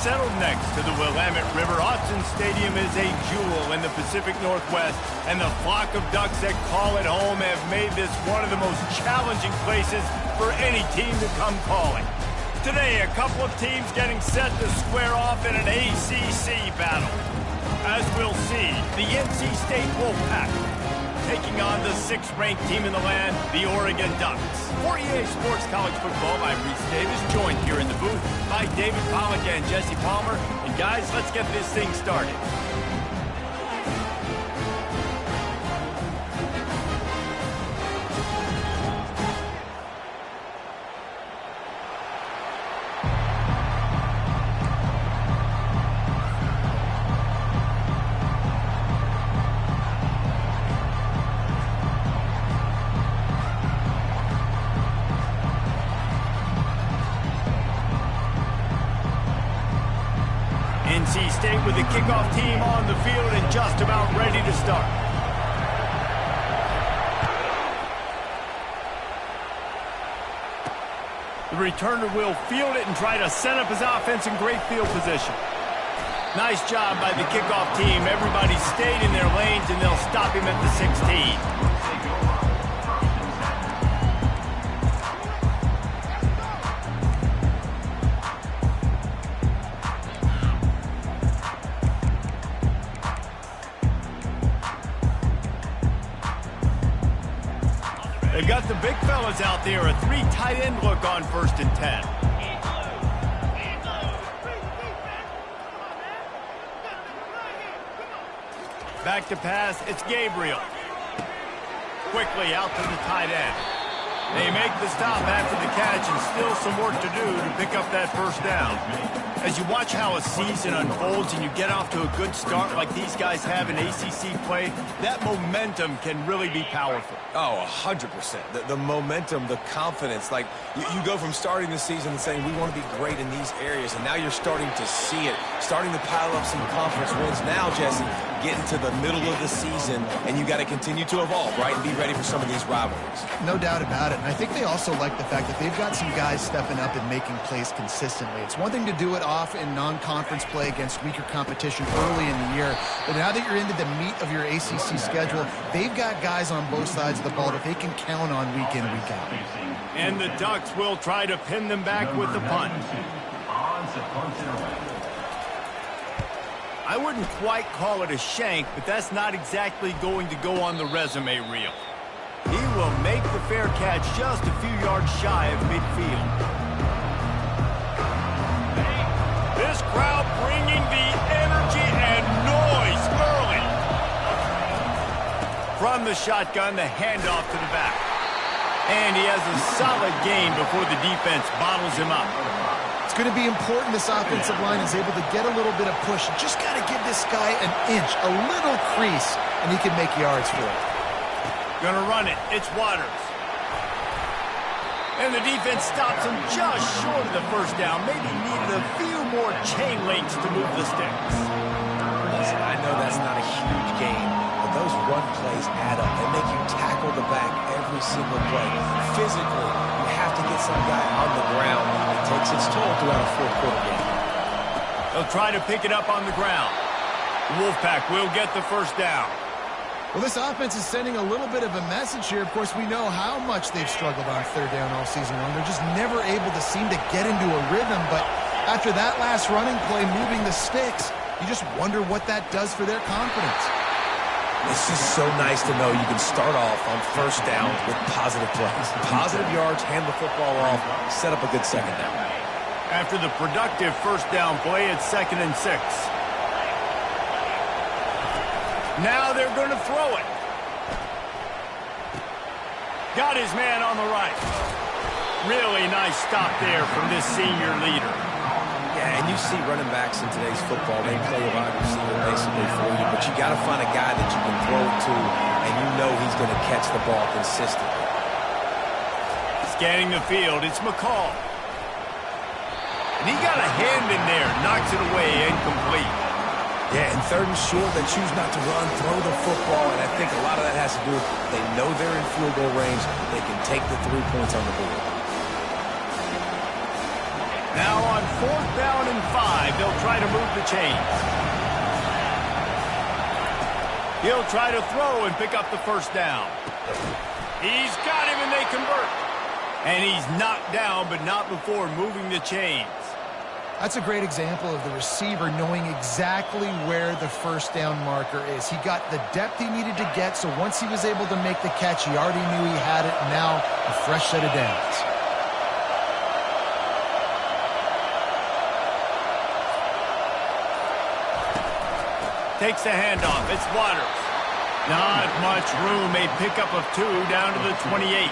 settled next to the Willamette River. Autzen Stadium is a jewel in the Pacific Northwest, and the flock of Ducks that call it home have made this one of the most challenging places for any team to come calling. Today, a couple of teams getting set to square off in an ACC battle. As we'll see, the NC State Wolfpack taking on the 6th-ranked team in the land, the Oregon Ducks. For EA Sports College Football, I'm Reese Davis, joined here in the booth by David Pollack and Jesse Palmer. And guys, let's get this thing started. NC State with the kickoff team on the field and just about ready to start. The returner will field it and try to set up his offense in great field position. Nice job by the kickoff team. Everybody stayed in their lanes and they'll stop him at the 16. They got the big fellas out there, a 3 tight end look on 1st and 10. Back to pass, it's Gabriel. Quickly out to the tight end. They make the stop after the catch and still some work to do to pick up that 1st down. As you watch how a season unfolds and you get off to a good start like these guys have in ACC play, that momentum can really be powerful. Oh, 100%. The momentum, the confidence. Like, you go from starting the season and saying, we want to be great in these areas, and now you're starting to see it, starting to pile up some conference wins. Now, Jesse, getting to the middle of the season, and you got to continue to evolve, right, and be ready for some of these rivalries. No doubt about it. And I think they also like the fact that they've got some guys stepping up and making plays consistently. It's one thing to do it off in non-conference play against weaker competition early in the year, but now that you're into the meat of your ACC schedule, they've got guys on both sides of the ball that they can count on week in, week out. And the Ducks will try to pin them back with the punt. I wouldn't quite call it a shank, but that's not exactly going to go on the resume reel. He will make the fair catch just a few yards shy of midfield. This crowd bringing the energy and noise early. From the shotgun, the handoff to the back. And he has a solid gain before the defense bottles him up. It's going to be important this offensive line is able to get a little bit of push. Just got to give this guy an inch, a little crease, and he can make yards for it. Gonna run it. It's Waters. And the defense stops him just short of the 1st down. Maybe needed a few more chain links to move the sticks. Listen, I know that's not a huge gain, but those run plays add up. They make you tackle the back every single play. Physically, you have to get some guy on the ground. It takes its toll throughout a 4th-quarter game. They'll try to pick it up on the ground. The Wolfpack will get the 1st down. Well, this offense is sending a little bit of a message here. Of course, we know how much they've struggled on 3rd down all season long. They're just never able to seem to get into a rhythm. But after that last running play, moving the sticks, you just wonder what that does for their confidence. It's just so nice to know you can start off on 1st down with positive plays. Positive yards, hand the football off, set up a good 2nd down. After the productive 1st down play, it's 2nd and 6. Now they're going to throw it. Got his man on the right. Really nice stop there from this senior leader. Yeah, and you see running backs in today's football, they play a wide receiver basically for you, but you got to find a guy that you can throw it to, and you know he's going to catch the ball consistently. Scanning the field, it's McCall. And he got a hand in there, knocks it away, incomplete. Yeah, and 3rd and short, they choose not to run, throw the football, and I think a lot of that has to do with they know they're in field goal range. They can take the 3 points on the board. Now on 4th down and 5, they'll try to move the chains. He'll try to throw and pick up the first down. He's got him and they convert. And he's knocked down, but not before moving the chains. That's a great example of the receiver knowing exactly where the first down marker is. He got the depth he needed to get, so once he was able to make the catch, he already knew he had it. Now a fresh set of downs. Takes the handoff. It's Waters. Not much room. A pickup of 2 down to the 28.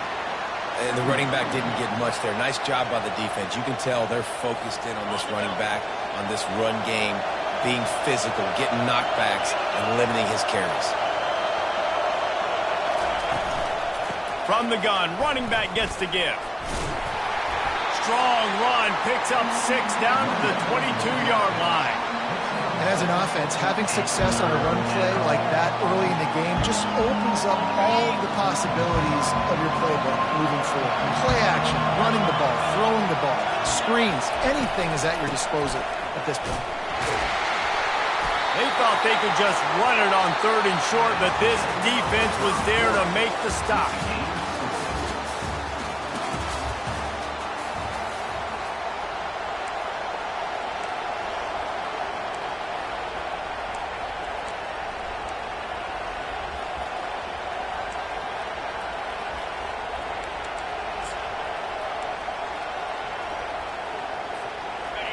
And the running back didn't get much there. Nice job by the defense. You can tell they're focused in on this running back, on this run game, being physical, getting knockbacks, and limiting his carries. From the gun, running back gets the give. Strong run, picks up 6 down to the 22-yard line. And as an offense, having success on a run play like that early in the game just opens up all of the possibilities of your playbook moving forward. Play action, running the ball, throwing the ball, screens, anything is at your disposal at this point. They thought they could just run it on 3rd and short, but this defense was there to make the stop.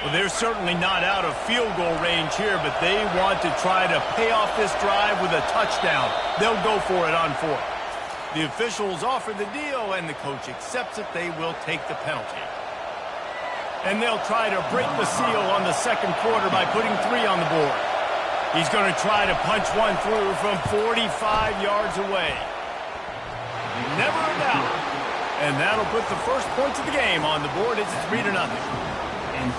Well, they're certainly not out of field goal range here, but they want to try to pay off this drive with a touchdown. They'll go for it on 4th. The officials offer the deal, and the coach accepts it. They will take the penalty. And they'll try to break the seal on the second quarter by putting 3 on the board. He's going to try to punch one through from 45 yards away. Never a doubt. And that'll put the first points of the game on the board. It's 3-0.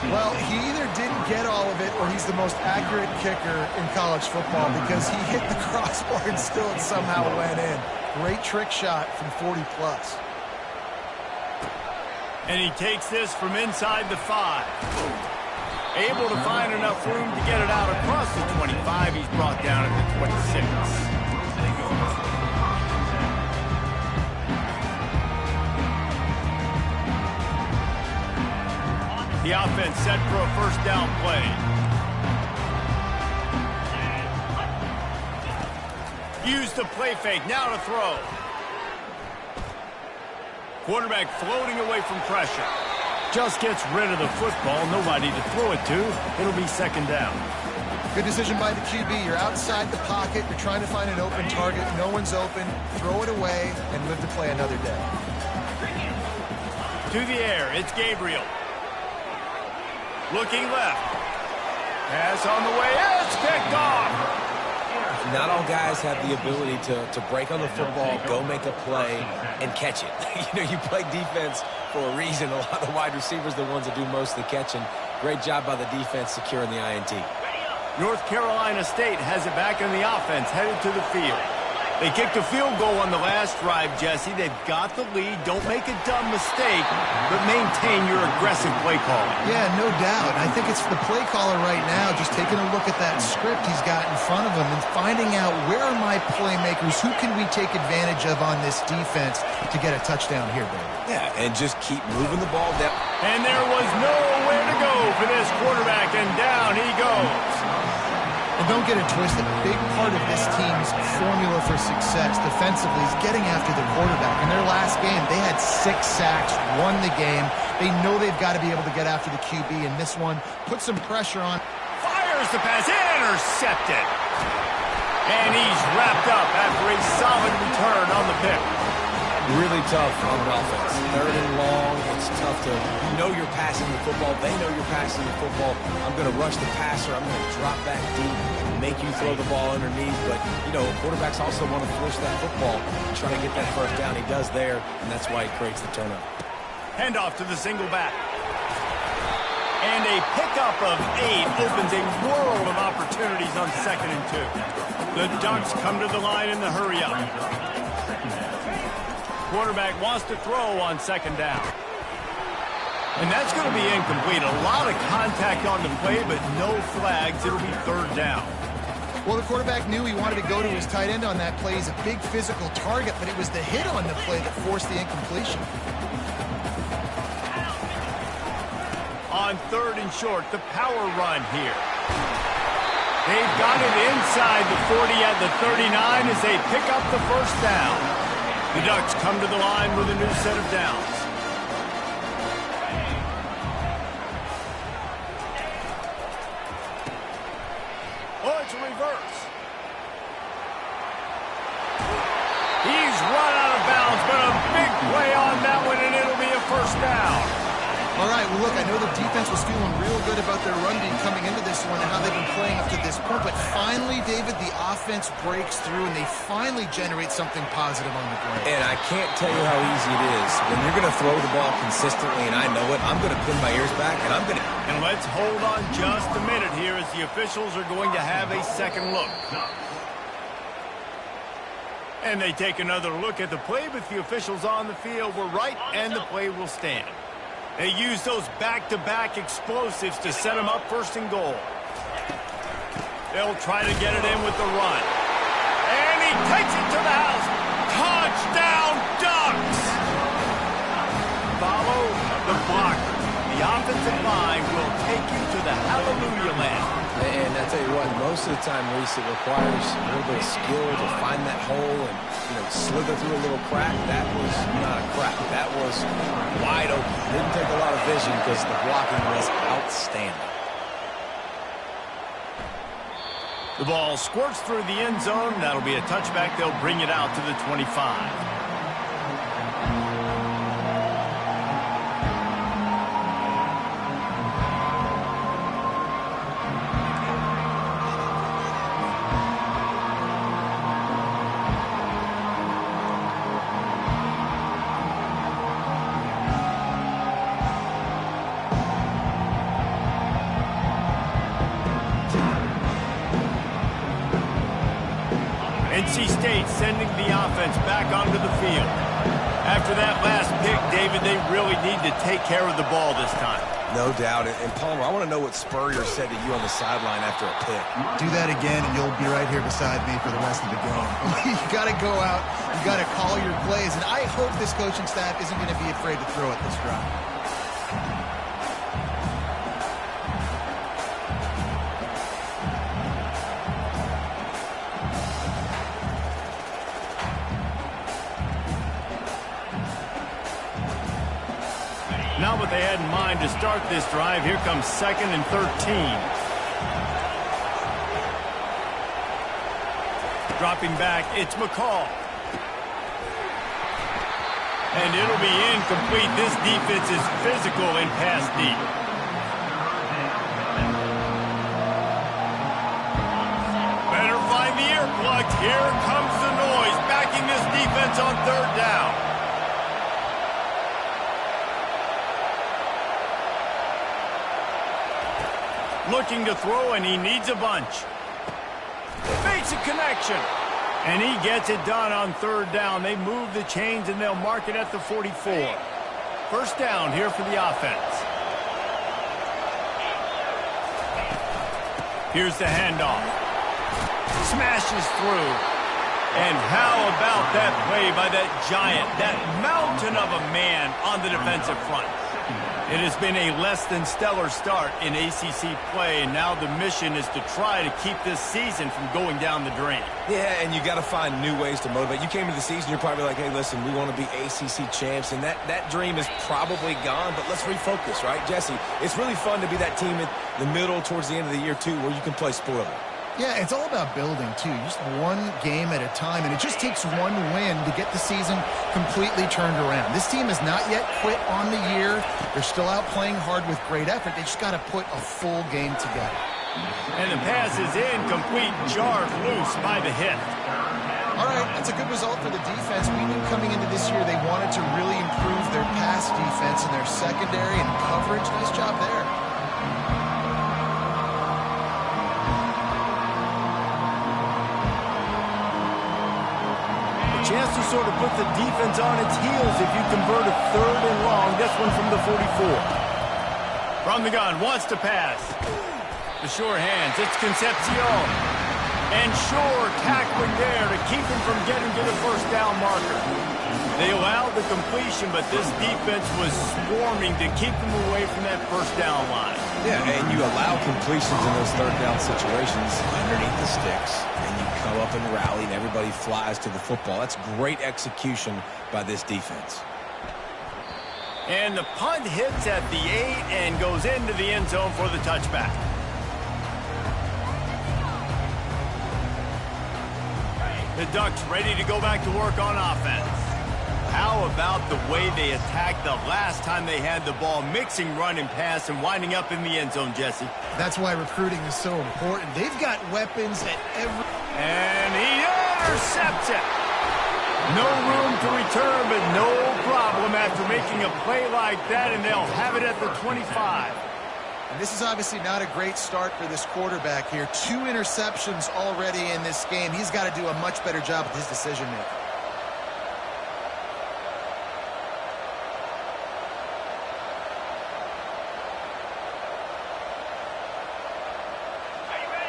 Well, he either didn't get all of it or he's the most accurate kicker in college football because he hit the crossbar and still it somehow went in. Great trick shot from 40-plus. And he takes this from inside the 5. Able to find enough room to get it out across the 25. He's brought down at the 26. The offense set for a first down play. Used the play fake, now to throw. Quarterback floating away from pressure. Just gets rid of the football, nobody to throw it to. It'll be 2nd down. Good decision by the QB. You're outside the pocket, you're trying to find an open target, no one's open, throw it away, and live to play another day. To the air, it's Gabriel. Looking left. Pass on the way. It's picked off. Not all guys have the ability to break on the football, go make a play, and catch it. You play defense for a reason. A lot of the wide receivers are the ones that do most of the catching. Great job by the defense securing the INT. North Carolina State has it back in the offense, headed to the field. They kicked a field goal on the last drive, Jesse. They've got the lead. Don't make a dumb mistake, but maintain your aggressive play calling. Yeah, no doubt. I think it's the play caller right now just taking a look at that script he's got in front of him and finding out where are my playmakers, who can we take advantage of on this defense to get a touchdown here, baby. Yeah, and just keep moving the ball down. And there was nowhere to go for this quarterback, and down he goes. And don't get it twisted. A big part of this team's formula for success defensively is getting after the quarterback. In their last game, they had 6 sacks, won the game. They know they've got to be able to get after the QB, and this one puts some pressure on. Fires the pass, intercepted. And he's wrapped up after a solid return on the pick. Really tough on an offense. 3rd and long. It's tough to know you're passing the football. They know you're passing the football. I'm going to rush the passer. I'm going to drop back deep, make you throw the ball underneath. But, quarterbacks also want to force that football and try to get that first down. He does there, and that's why he creates the turnover. Handoff to the single back. And a pickup of 8 opens a world of opportunities on 2nd and 2. The Ducks come to the line in the hurry-up. Quarterback wants to throw on 2nd down. And that's going to be incomplete. A lot of contact on the play, but no flags. It'll be third down. Well, the quarterback knew he wanted to go to his tight end on that play. He's a big physical target, but it was the hit on the play that forced the incompletion. On third and short, the power run here. They've got it inside the 40 at the 39 as they pick up the first down. The Ducks come to the line with a new set of downs. Oh, it's a reverse. He's run out of bounds, but a big play on that one, and it'll be a first down. All right, well, look, I know the defense was feeling real good about their run game coming into this one and how they've been playing up to this point, but finally, David, the offense breaks through, and they finally generate something positive on the ground. And I can't tell you how easy it is. When you're going to throw the ball consistently, and I know it, I'm going to pin my ears back, and I'm going to... And let's hold on just a minute here as the officials are going to have a second look. And they take another look at the play, but the officials on the field were right, and the play will stand. They use those back-to-back explosives to set them up first and goal. They'll try to get it in with the run. And he takes it to the house. Touchdown, Ducks! Follow the blocker. The offensive line will take you to the hallelujah land. And I tell you what, most of the time, Reese, it requires a little bit of skill to find that hole and, slither through a little crack. That was not a crack. That was wide open. Didn't take a lot of vision because the blocking was outstanding. The ball squirts through the end zone. That'll be a touchback. They'll bring it out to the 25. NC State sending the offense back onto the field. After that last pick, David, they really need to take care of the ball this time. No doubt. And Palmer, I want to know what Spurrier said to you on the sideline after a pick. Do that again, and you'll be right here beside me for the rest of the game. You got to go out. You got to call your plays. And I hope this coaching staff isn't going to be afraid to throw it this drive. Not what they had in mind to start this drive. Here comes 2nd and 13. Dropping back, it's McCall. And it'll be incomplete. This defense is physical and pass deep. Better find the earplugs. Here comes the noise, backing this defense on third down. Looking to throw, and he needs a bunch. Makes a connection. And he gets it done on third down. They move the chains, and they'll mark it at the 44. First down here for the offense. Here's the handoff. Smashes through. And how about that play by that giant, that mountain of a man on the defensive front? It has been a less than stellar start in ACC play, and now the mission is to try to keep this season from going down the drain. Yeah, and you got to find new ways to motivate. You came to the season, you're probably like, hey, listen, we want to be ACC champs, and that dream is probably gone, but let's refocus, right? Jesse, it's really fun to be that team in the middle towards the end of the year, too, where you can play spoiler. Yeah, it's all about building, too. Just one game at a time, and it just takes one win to get the season completely turned around. This team has not yet quit on the year. They're still out playing hard with great effort. They just got to put a full game together. And the pass is incomplete, jarred loose by the hit. All right, that's a good result for the defense. We knew coming into this year they wanted to really improve their pass defense and their secondary and coverage. Nice job there. Chance to sort of put the defense on its heels if you convert a third and long. This one from the 44. From the gun, wants to pass. The sure hands, it's Concepcion. And Shore tackling there to keep him from getting to the first down marker. They allowed the completion, but this defense was swarming to keep them away from that first down line. Yeah, and you allow completions in those third down situations underneath the sticks, and you come up and rally, and everybody flies to the football. That's great execution by this defense. And the punt hits at the 8 and goes into the end zone for the touchback. The Ducks ready to go back to work on offense. How about the way they attacked the last time they had the ball, mixing run and pass and winding up in the end zone, Jesse? That's why recruiting is so important. They've got weapons at every... And he intercepts it. No room to return, but no problem after making a play like that, and they'll have it at the 25. And this is obviously not a great start for this quarterback here. 2 interceptions already in this game. He's got to do a much better job with his decision-making.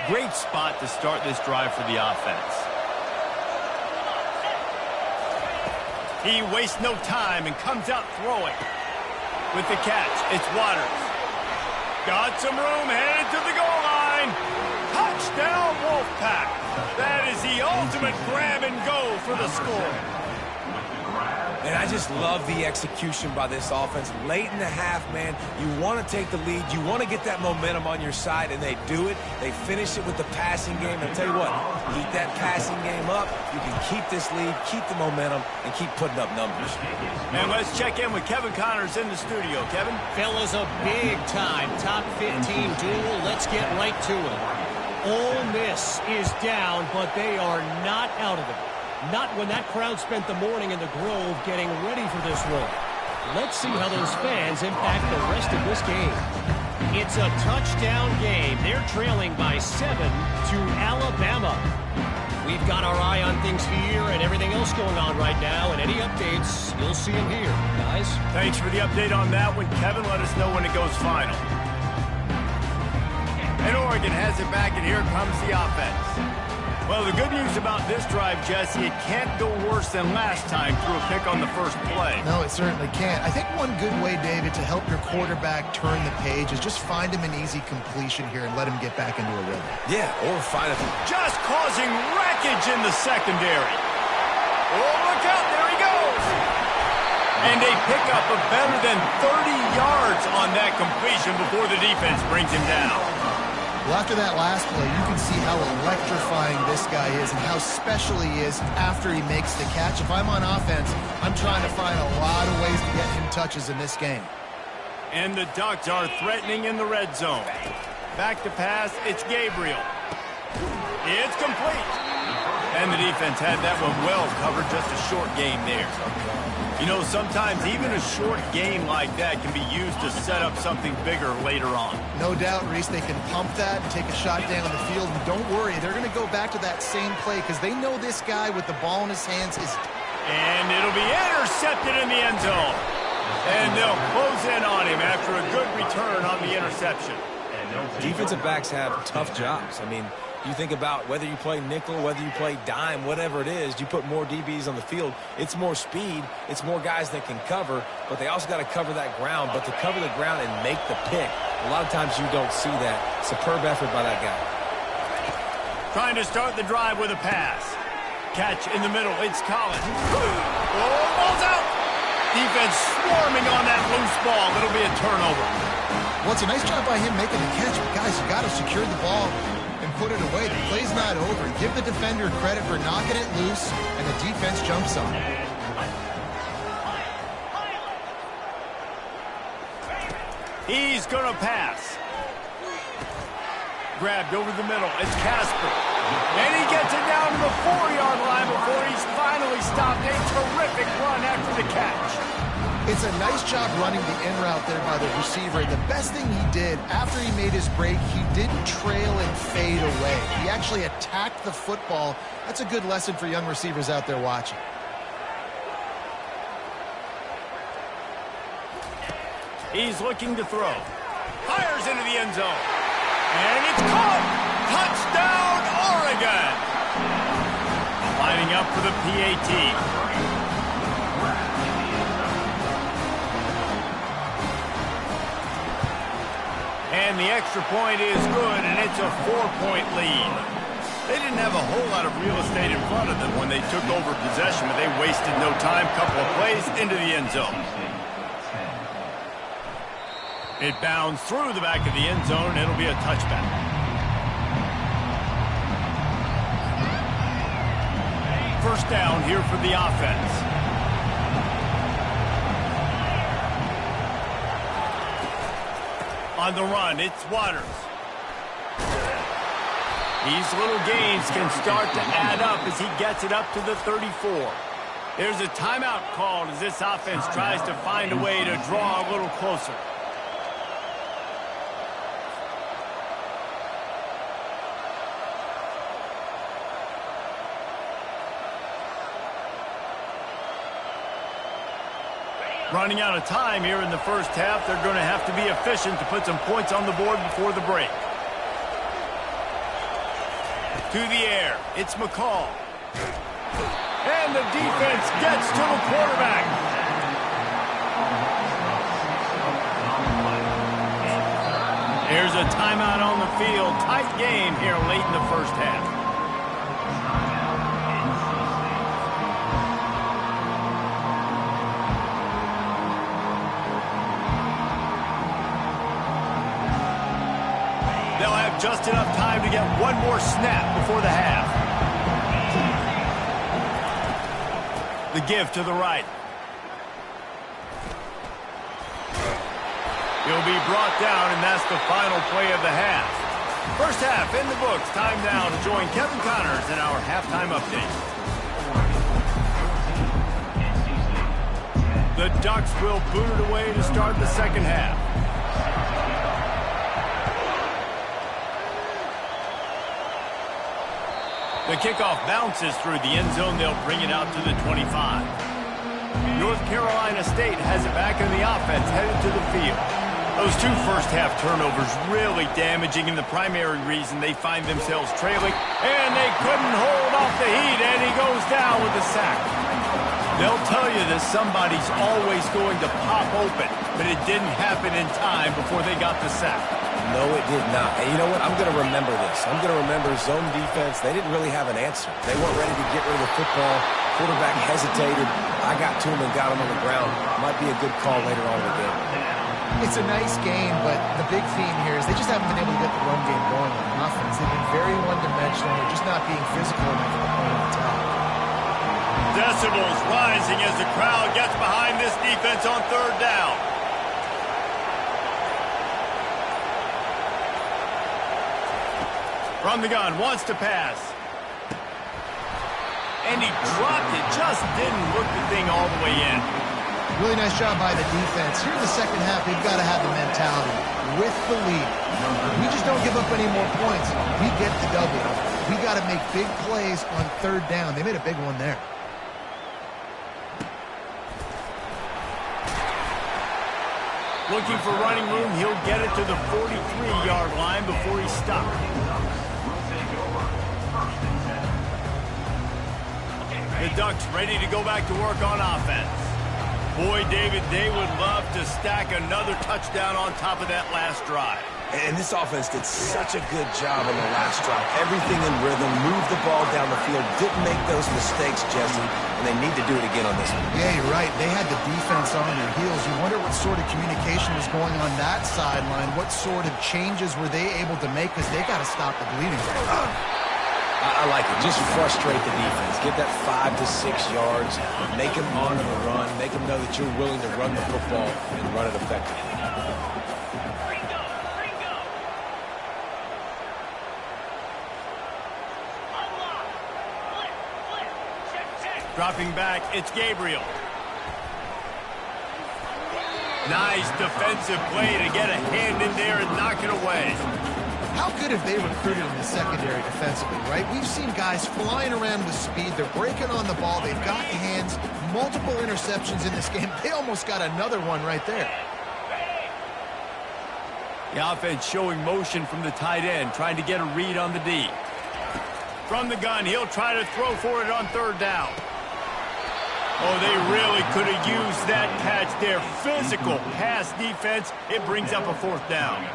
Great spot to start this drive for the offense. He wastes no time and comes out throwing. With the catch, it's Waters. Got some room, headed to the goal line. Touchdown, Wolfpack. That is the ultimate grab and go for the score. And I just love the execution by this offense. Late in the half, man, you want to take the lead. You want to get that momentum on your side, and they do it. They finish it with the passing game. And I'll tell you what, keep that passing game up. You can keep this lead, keep the momentum, and keep putting up numbers. And let's check in with Kevin Connors in the studio. Kevin? Fellas, a big-time top 15 duel. Let's get right to it. Ole Miss is down, but they are not out of it. Not when that crowd spent the morning in the Grove getting ready for this one. Let's see how those fans impact the rest of this game. It's a touchdown game. They're trailing by 7 to Alabama. We've got our eye on things here and everything else going on right now, and any updates, you'll see them here, guys. Thanks for the update on that one, Kevin. Let us know when it goes final. And Oregon has it back, and here comes the offense. Well, the good news about this drive, Jesse, it can't go worse than last time through a pick on the first play. No, it certainly can't. I think one good way, David, to help your quarterback turn the page is just find him an easy completion here and let him get back into a rhythm. Yeah, or find a... Just causing wreckage in the secondary. Oh, look out, there he goes. And they pick up a better than 30 yards on that completion before the defense brings him down. Well, after that last play, you can see how electrifying this guy is and how special he is after he makes the catch. If I'm on offense, I'm trying to find a lot of ways to get him touches in this game. And the Ducks are threatening in the red zone. Back to pass, it's Gabriel. It's complete. And the defense had that one well covered, just a short game there. You know, sometimes even a short game like that can be used to set up something bigger later on. No doubt, Reese, they can pump that and take a shot down the field. And don't worry, they're going to go back to that same play because they know this guy with the ball in his hands is... And it'll be intercepted in the end zone. And they'll close in on him after a good return on the interception. Defensive backs have tough jobs. I mean, you think about whether you play nickel, whether you play dime, whatever it is, you put more DBs on the field. It's more speed. It's more guys that can cover, but they also got to cover that ground. But to cover the ground and make the pick, a lot of times you don't see that. Superb effort by that guy. Trying to start the drive with a pass. Catch in the middle. It's Collins. Oh, ball's out. Defense swarming on that loose ball. It'll be a turnover. Well, it's a nice job by him making the catch. But guys, you got to secure the ball and put it away. The play's not over. Give the defender credit for knocking it loose, and the defense jumps on it. He's going to pass. Grabbed over the middle. It's Casper. And he gets it down to the 4-yard line before he's finally stopped. A terrific run after the catch. It's a nice job running the in route there by the receiver. The best thing he did after he made his break, he didn't trail and fade away. He actually attacked the football. That's a good lesson for young receivers out there watching. He's looking to throw. end zone. And it's caught! Touchdown, Oregon! Lining up for the PAT. And the extra point is good, and it's a 4-point lead. They didn't have a whole lot of real estate in front of them when they took over possession, but they wasted no time. Couple of plays into the end zone. It bounds through the back of the end zone, and it'll be a touchback. First down here for the offense. On the run, it's Waters. These little gains can start to add up as he gets it up to the 34. There's a timeout called as this offense tries to find a way to draw a little closer. Running out of time here in the first half. They're going to have to be efficient to put some points on the board before the break. To the air, it's McCall. And the defense gets to the quarterback. There's a timeout on the field. Tight game here late in the first half. They'll have just enough time to get one more snap before the half. The give to the right. He'll be brought down, and that's the final play of the half. First half in the books. Time now to join Kevin Connors in our halftime update. The Ducks will boot it away to start the second half. The kickoff bounces through the end zone. They'll bring it out to the 25. North Carolina State has it back in the offense, headed to the field. Those two first-half turnovers really damaging, and the primary reason they find themselves trailing. And they couldn't hold off the heat, and he goes down with a sack. They'll tell you that somebody's always going to pop open, but it didn't happen in time before they got the sack. No, it did not. And you know what? I'm going to remember this. I'm going to remember zone defense. They didn't really have an answer. They weren't ready to get rid of the football. Quarterback hesitated. I got to him and got him on the ground. Might be a good call later on in the game. It's a nice game, but the big theme here is they just haven't been able to get the run game going on offense. They've been very one-dimensional. They're just not being physical enough at the point of attack. Decibels rising as the crowd gets behind this defense on third down. From the gun, wants to pass. And he dropped it, just didn't look the thing all the way in. Really nice job by the defense. Here in the second half, they've got to have the mentality with the lead. We just don't give up any more points. We get the double. We got to make big plays on third down. They made a big one there. Looking for running room, he'll get it to the 43-yard line before he's stopped. The Ducks ready to go back to work on offense. Boy, David, they would love to stack another touchdown on top of that last drive. And this offense did such a good job on the last drive. Everything in rhythm, moved the ball down the field, didn't make those mistakes, Jesse, and they need to do it again on this one. Yeah, you're right. They had the defense on their heels. You wonder what sort of communication was going on that sideline. What sort of changes were they able to make, because they got to stop the bleeding. I like it. Just frustrate the defense. Get that 5 to 6 yards. Make them honor the run. Make them know that you're willing to run the football and run it effectively. Dropping back, it's Gabriel. Nice defensive play to get a hand in there and knock it away. How good have they recruited in the secondary defensively, right? We've seen guys flying around with speed. They're breaking on the ball. They've got hands. Multiple interceptions in this game. They almost got another one right there. The offense showing motion from the tight end, trying to get a read on the D. From the gun, he'll try to throw for it on third down. Oh, they really could have used that catch there. Physical pass defense. It brings up a fourth down.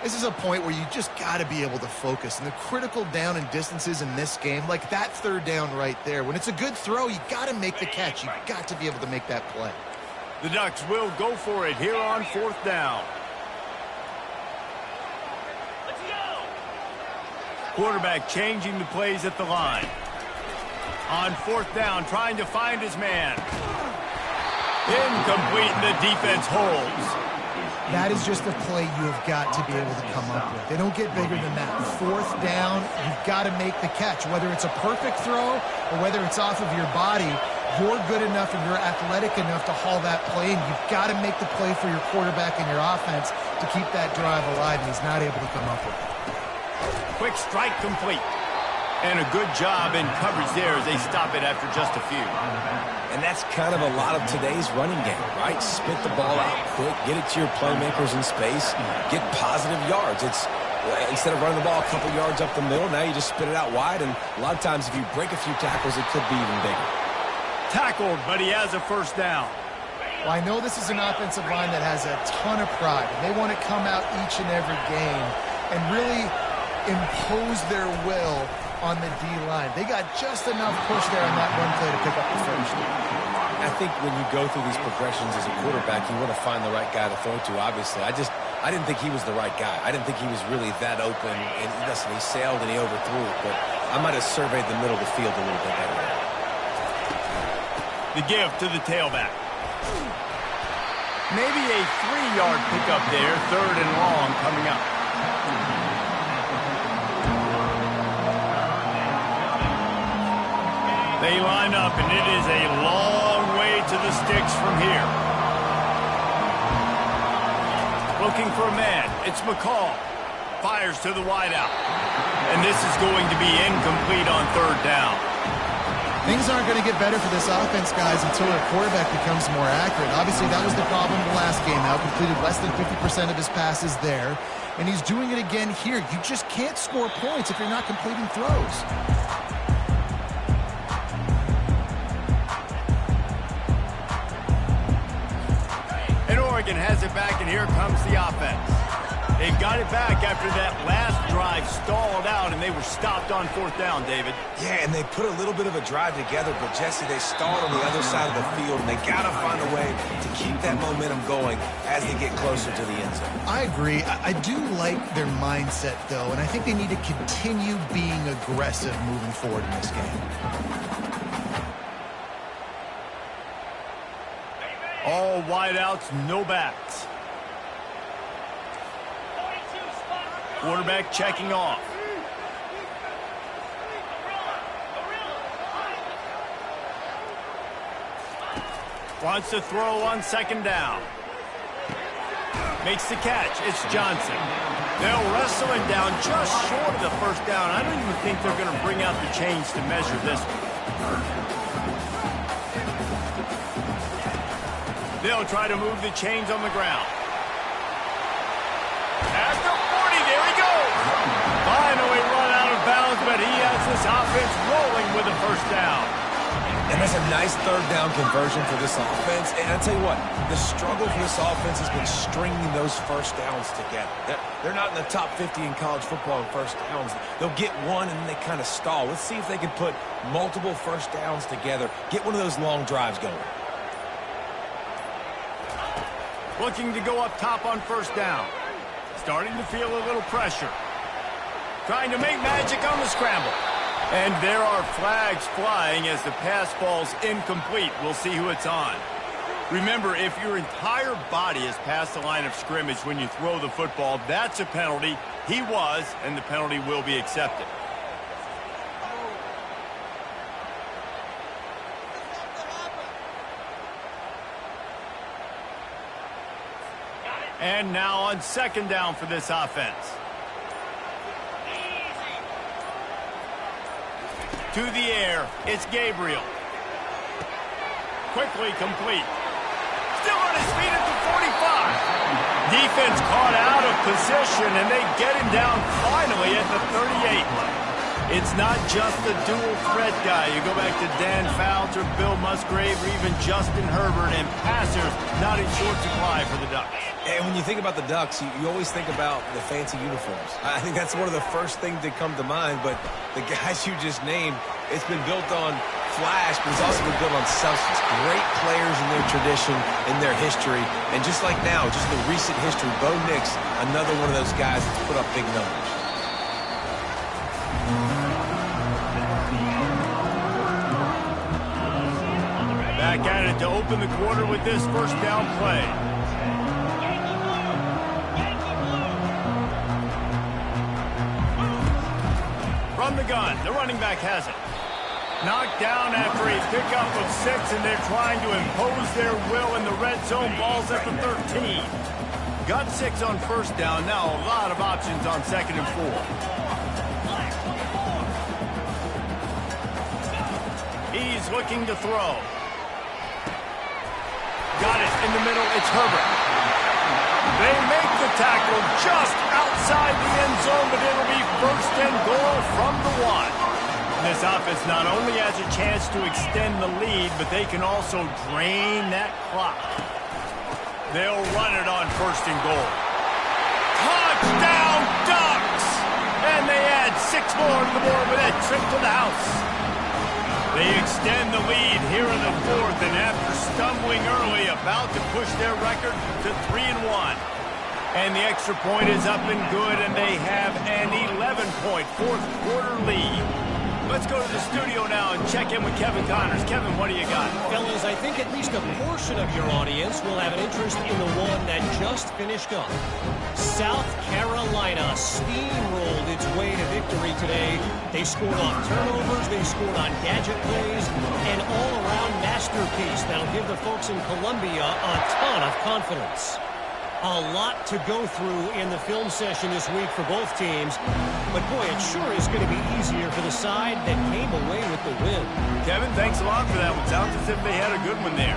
This is a point where you just got to be able to focus. And the critical down and distances in this game, like that third down right there, when it's a good throw, you got to make the catch. You got to be able to make that play. The Ducks will go for it here on fourth down. Let's go. Quarterback changing the plays at the line. On fourth down, trying to find his man. Incomplete, and the defense holds. That is just a play you have got to be able to come up with. They don't get bigger than that. Fourth down, you've got to make the catch. Whether it's a perfect throw or whether it's off of your body, you're good enough and you're athletic enough to haul that play, and you've got to make the play for your quarterback and your offense to keep that drive alive, and he's not able to come up with it. Quick strike complete. And a good job in coverage there as they stop it after just a few. And that's kind of a lot of today's running game, right? Spit the ball out quick, get it to your playmakers in space, get positive yards. It's instead of running the ball a couple yards up the middle, now you just spit it out wide, and a lot of times if you break a few tackles, it could be even bigger. Tackled, but he has a first down. Well, I know this is an offensive line that has a ton of pride, and they want to come out each and every game and really impose their will on the D-line. They got just enough push there on that one play to pick up the first. I think when you go through these progressions as a quarterback, you want to find the right guy to throw to, obviously. I didn't think he was the right guy. I didn't think he was really that open. And listen, he sailed and he overthrew it, but I might have surveyed the middle of the field a little bit better. The give to the tailback. Maybe a 3-yard pickup there, third and long coming up. They line up, and it is a long way to the sticks from here. Looking for a man. It's McCall. Fires to the wideout. And this is going to be incomplete on third down. Things aren't going to get better for this offense, guys, until their quarterback becomes more accurate. Obviously, that was the problem the last game out. Completed less than 50% of his passes there. And he's doing it again here. You just can't score points if you're not completing throws. Oregon has it back, and here comes the offense. They've got it back after that last drive stalled out, and they were stopped on fourth down, David. Yeah, and they put a little bit of a drive together, but, Jesse, they stalled on the other side of the field, and they got to find a way to keep that momentum going as they get closer to the end zone. I agree. I do like their mindset, though, and I think they need to continue being aggressive moving forward in this game. All wideouts, no backs. Quarterback checking off. Wants to throw on second down. Makes the catch. It's Johnson. They'll wrestle it down just short of the first down. I don't even think they're going to bring out the chains to measure this one. They'll try to move the chains on the ground. At the 40, there he goes. Finally run out of bounds, but he has this offense rolling with a first down. And that's a nice third down conversion for this offense. And I'll tell you what, the struggle for this offense has been stringing those first downs together. They're not in the top 50 in college football in first downs. They'll get one and then they kind of stall. Let's see if they can put multiple first downs together, get one of those long drives going. Looking to go up top on first down. Starting to feel a little pressure. Trying to make magic on the scramble. And there are flags flying as the pass falls incomplete. We'll see who it's on. Remember, if your entire body is past the line of scrimmage when you throw the football, that's a penalty. He was, and the penalty will be accepted. And now on second down for this offense. To the air, it's Gabriel. Quickly complete. Still on his feet at the 45. Defense caught out of position, and they get him down finally at the 38. It's not just the dual threat guy. You go back to Dan Fouts or Bill Musgrave or even Justin Herbert, and passers not in short supply for the Ducks. And when you think about the Ducks, you always think about the fancy uniforms. I think that's one of the first things that come to mind, but the guys you just named, it's been built on flash, but it's also been built on substance. Great players in their tradition, in their history, and just like now, just the recent history, Bo Nix, another one of those guys that's put up big numbers. Back at it to open the quarter with this first down play. From the gun, the running back has it. Knocked down after a pickup of 6, and they're trying to impose their will in the red zone. Ball's at the 13. Got 6 on first down. Now a lot of options on 2nd and 4. He's looking to throw. Got it in the middle. It's Herbert. They make the tackle just outside the end zone, but it'll be 1st and goal from the 1. This offense not only has a chance to extend the lead, but they can also drain that clock. They'll run it on 1st and goal. Touchdown, Ducks! And they add 6 more to the board with that trip to the house. They extend the lead here in the 4th, and after stumbling early, about to push their record to 3-1. And the extra point is up and good, and they have an 11-point 4th quarter lead. Let's go to the studio now and check in with Kevin Connors. Kevin, what do you got? Fellas, I think at least a portion of your audience will have an interest in the one that just finished up. South Carolina steamrolled its way to victory today. They scored on turnovers, they scored on gadget plays, an all-around masterpiece that'll give the folks in Columbia a ton of confidence. A lot to go through in the film session this week for both teams. But, boy, it sure is going to be easier for the side that came away with the win. Kevin, thanks a lot for that one. Sounds as if they had a good one there.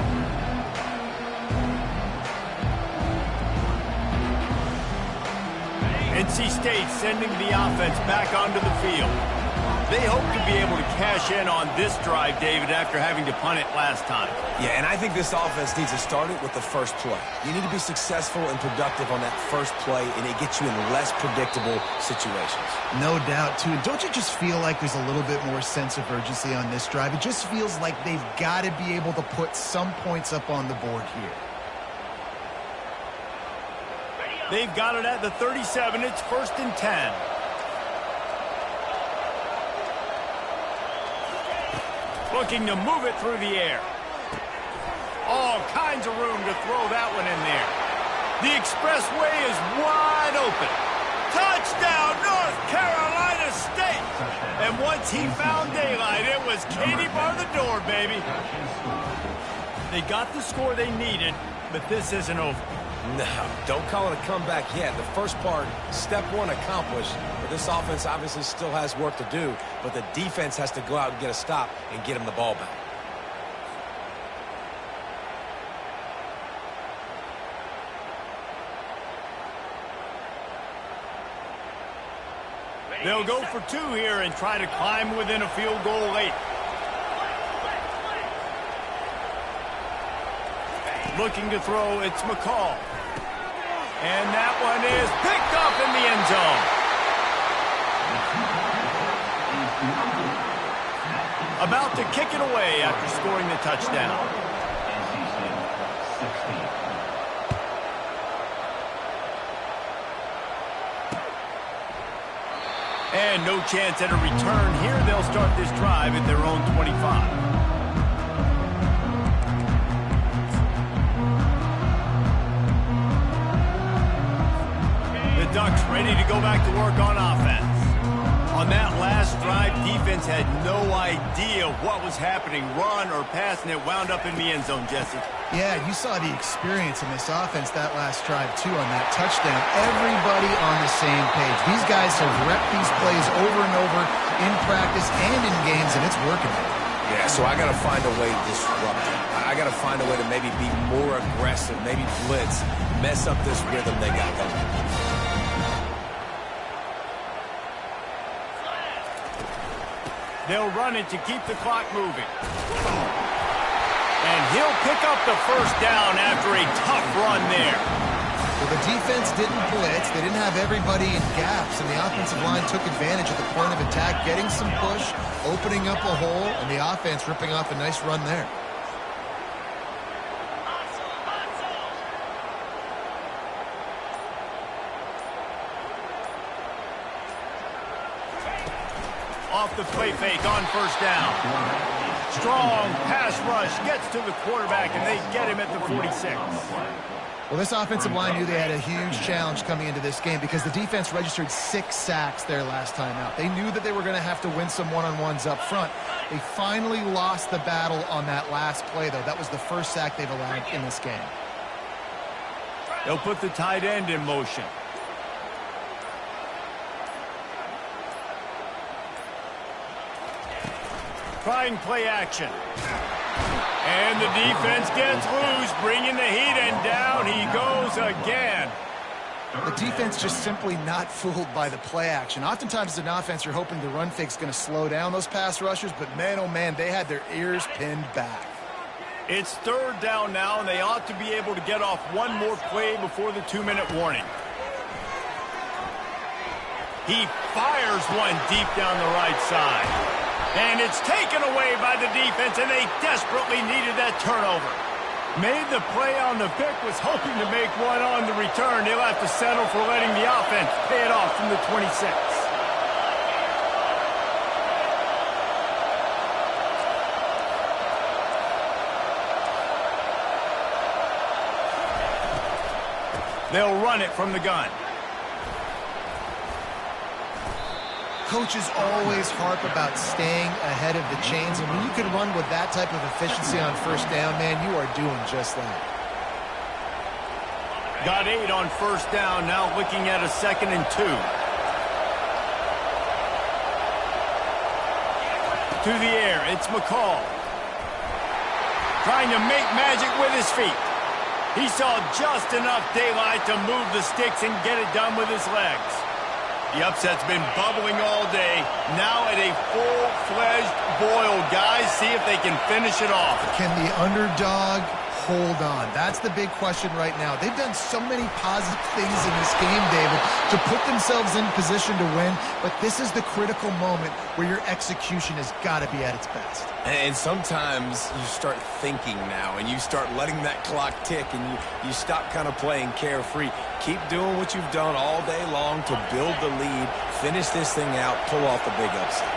NC State sending the offense back onto the field. They hope to be able to cash in on this drive, David, after having to punt it last time. Yeah, and I think this offense needs to start it with the first play. You need to be successful and productive on that first play, and it gets you in less predictable situations. No doubt, too. And don't you just feel like there's a little bit more sense of urgency on this drive? It just feels like they've got to be able to put some points up on the board here. They've got it at the 37. It's 1st and 10. Looking to move it through the air. All kinds of room to throw that one in there. The expressway is wide open. Touchdown, North Carolina State! And once he found daylight, it was Katie bar the door, baby. They got the score they needed, but this isn't over. No, don't call it a comeback yet. The first part, step 1 accomplished. But this offense obviously still has work to do, but the defense has to go out and get a stop and get him the ball back. They'll go for 2 here and try to climb within a field goal late. Looking to throw, it's McCall. And that one is picked up in the end zone. About to kick it away after scoring the touchdown. And no chance at a return here. They'll start this drive at their own 25. Ducks ready to go back to work on offense. On that last drive, defense had no idea what was happening, run or pass, and it wound up in the end zone, Jesse. Yeah, you saw the experience in this offense that last drive, too, on that touchdown. Everybody on the same page. These guys have repped these plays over and over in practice and in games, and it's working. Yeah, so I got to find a way to disrupt it. I got to find a way to maybe be more aggressive, maybe blitz, mess up this rhythm they got going. They'll run it to keep the clock moving. And he'll pick up the first down after a tough run there. Well, the defense didn't blitz. They didn't have everybody in gaps, and the offensive line took advantage at the point of attack, getting some push, opening up a hole, and the offense ripping off a nice run there. Off the play fake on first down. Strong pass rush gets to the quarterback, and they get him at the 46. Well, this offensive line knew they had a huge challenge coming into this game because the defense registered 6 sacks their last time out. They knew that they were going to have to win some one-on-ones up front. They finally lost the battle on that last play, though. That was the first sack they've allowed in this game. They'll put the tight end in motion. Trying play action. And the defense gets loose, bringing the heat, and down he goes again. The defense just simply not fooled by the play action. Oftentimes as an offense, you're hoping the run fake's going to slow down those pass rushers, but man, oh man, they had their ears pinned back. It's third down now, and they ought to be able to get off one more play before the 2-minute warning. He fires one deep down the right side. And it's taken away by the defense, and they desperately needed that turnover. Made the play on the pick, was hoping to make one on the return. They'll have to settle for letting the offense pay it off from the 26. They'll run it from the gun. Coaches always harp about staying ahead of the chains, and when you can run with that type of efficiency on first down, man, you are doing just that. Got 8 on first down, now looking at a 2nd and 2. To the air, it's McCall. Trying to make magic with his feet. He saw just enough daylight to move the sticks and get it done with his legs. The upset's been bubbling all day. Now at a full-fledged boil. Guys, see if they can finish it off. Can the underdog hold on? That's the big question right now. They've done so many positive things in this game, David, to put themselves in position to win, but this is the critical moment where your execution has got to be at its best. And sometimes you start thinking now, and you start letting that clock tick, and you stop kind of playing carefree. Keep doing what you've done all day long to build the lead, finish this thing out, pull off the big upset.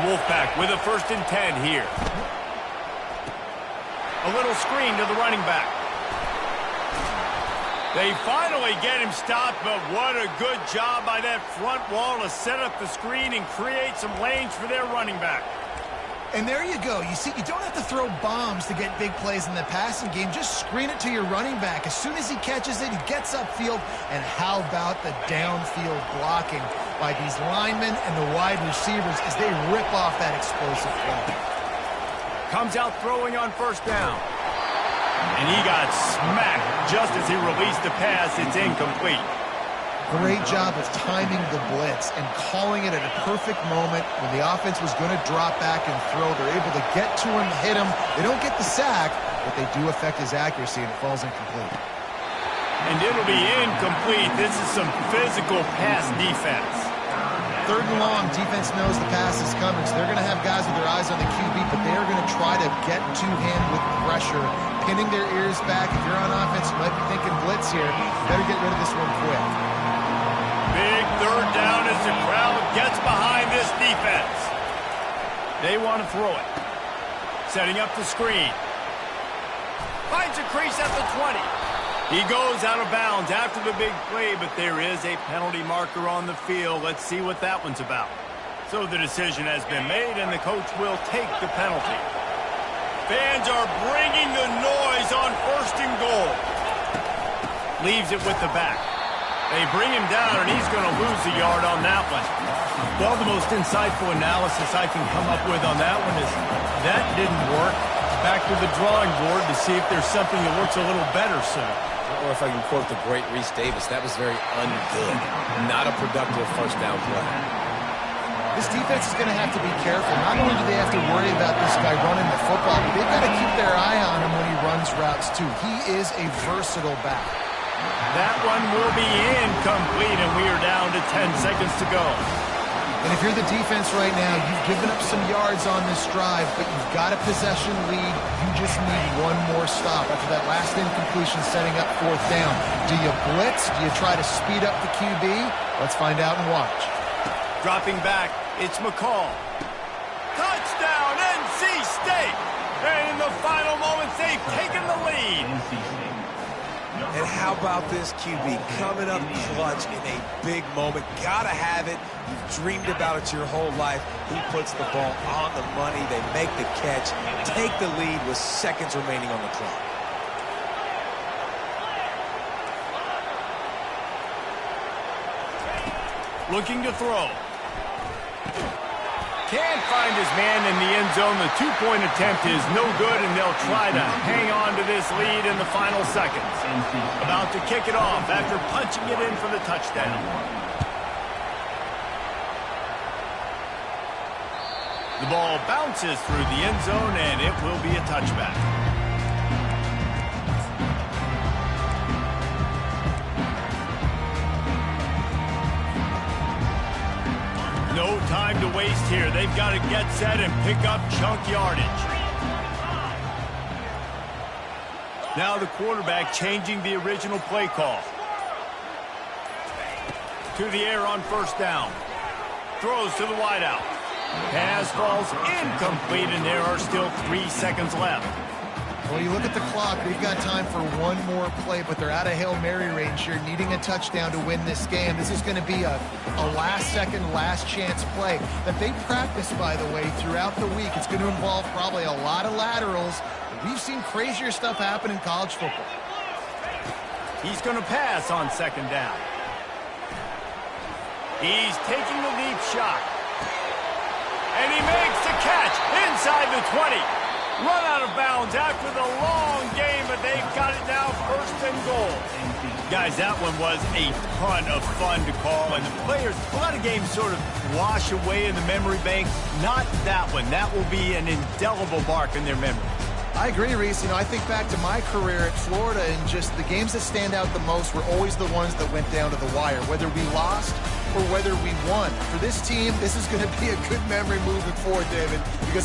Wolfpack with a 1st and 10 here. A little screen to the running back. They finally get him stopped, but what a good job by that front wall to set up the screen and create some lanes for their running back. And there you go. You see, you don't have to throw bombs to get big plays in the passing game. Just screen it to your running back. As soon as he catches it, he gets upfield. And how about the downfield blocking by these linemen and the wide receivers as they rip off that explosive play. Comes out throwing on first down. And he got smacked just as he released the pass. It's incomplete. Great job of timing the blitz and calling it at a perfect moment when the offense was going to drop back and throw. They're able to get to him, hit him. They don't get the sack, but they do affect his accuracy, and it falls incomplete. And it'll be incomplete. This is some physical pass defense. 3rd and long, defense knows the pass is coming, so they're going to have guys with their eyes on the QB, but they're going to try to get to him with pressure, pinning their ears back. If you're on offense, you might be thinking blitz here. Better get rid of this one quick. Big 3rd down as the crowd gets behind this defense. They want to throw it. Setting up the screen. Finds a crease at the 20. He goes out of bounds after the big play, but there is a penalty marker on the field. Let's see what that one's about. So the decision has been made, and the coach will take the penalty. Fans are bringing the noise on 1st and goal. Leaves it with the back. They bring him down, and he's going to lose a yard on that one. Well, the most insightful analysis I can come up with on that one is that didn't work. Back to the drawing board to see if there's something that works a little better soon. Or if I can quote the great Reese Davis, that was very ungood. Not a productive first down play. This defense is going to have to be careful. Not only do they have to worry about this guy running the football, but they've got to keep their eye on him when he runs routes too. He is a versatile back. That one will be incomplete, and we are down to 10 seconds to go. And if you're the defense right now, you've given up some yards on this drive, but you've got a possession lead. You just need one more stop after that last incompletion setting up fourth down. Do you blitz? Do you try to speed up the QB? Let's find out and watch. Dropping back, it's McCall. Touchdown, NC State! And in the final moments, they've taken the lead. And how about this QB coming up clutch in a big moment? Gotta have it. You've dreamed about it your whole life. He puts the ball on the money. They make the catch, take the lead with seconds remaining on the clock. Looking to throw. Can't find his man in the end zone. The two-point attempt is no good, and they'll try to hang on to this lead in the final seconds. About to kick it off after punching it in for the touchdown. The ball bounces through the end zone, and it will be a touchback. No time to waste here. They've got to get set and pick up chunk yardage. Now the quarterback changing the original play call. To the air on first down. Throws to the wideout. Pass falls incomplete, and there are still 3 seconds left. Well, you look at the clock, we've got time for one more play, but they're out of Hail Mary range here, needing a touchdown to win this game. This is going to be a last-second, last-chance play that they practice, by the way, throughout the week. It's going to involve probably a lot of laterals. We've seen crazier stuff happen in college football. He's going to pass on second down. He's taking the deep shot. And he makes the catch inside the 20. Run out of bounds after the long game, but they've got it now first and goal. Guys, that one was a ton of fun to call, and the players, a lot of games sort of wash away in the memory bank. Not that one. That will be an indelible mark in their memory. I agree, Reese. You know, I think back to my career at Florida, and just the games that stand out the most were always the ones that went down to the wire, whether we lost or whether we won. For this team, this is going to be a good memory moving forward, David, because